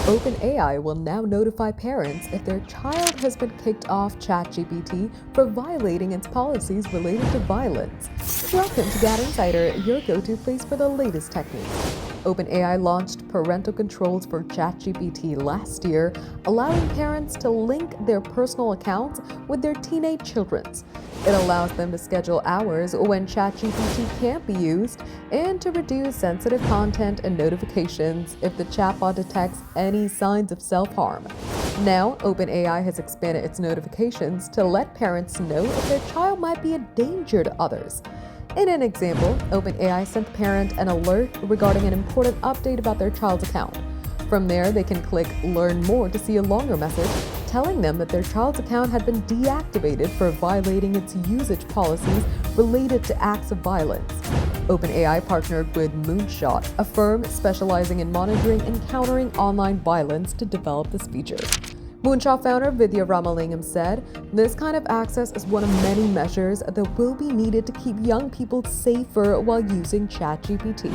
OpenAI will now notify parents if their child has been kicked off ChatGPT for violating its policies related to violence. Welcome to GadInsider, your go-to place for the latest tech news. OpenAI launched parental controls for ChatGPT last year, allowing parents to link their personal accounts with their teenage children's. It allows them to schedule hours when ChatGPT can't be used and to reduce sensitive content and notifications if the chatbot detects any signs of self-harm. Now, OpenAI has expanded its notifications to let parents know if their child might be a danger to others. In an example, OpenAI sent the parent an alert regarding an important update about their child's account. From there, they can click Learn More to see a longer message telling them that their child's account had been deactivated for violating its usage policies related to acts of violence. OpenAI partnered with Moonshot, a firm specializing in monitoring and countering online violence, to develop this feature. Moonshot founder Vidya Ramalingam said, "This kind of access is one of many measures that will be needed to keep young people safer while using ChatGPT."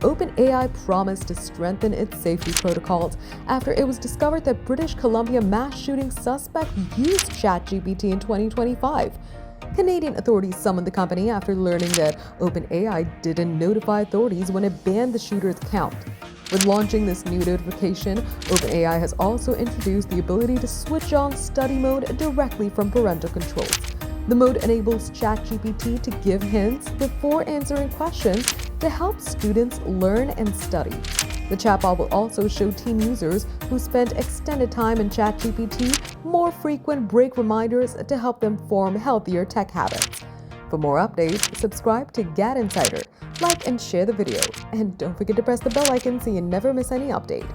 OpenAI promised to strengthen its safety protocols after it was discovered that British Columbia mass shooting suspect used ChatGPT in 2025. Canadian authorities summoned the company after learning that OpenAI didn't notify authorities when it banned the shooter's account. With launching this new notification, OpenAI has also introduced the ability to switch on study mode directly from parental controls. The mode enables ChatGPT to give hints before answering questions to help students learn and study. The chatbot will also show teen users who spent extended time in ChatGPT more frequent break reminders to help them form healthier tech habits. For more updates, subscribe to GadInsider, like and share the video, and don't forget to press the bell icon so you never miss any update.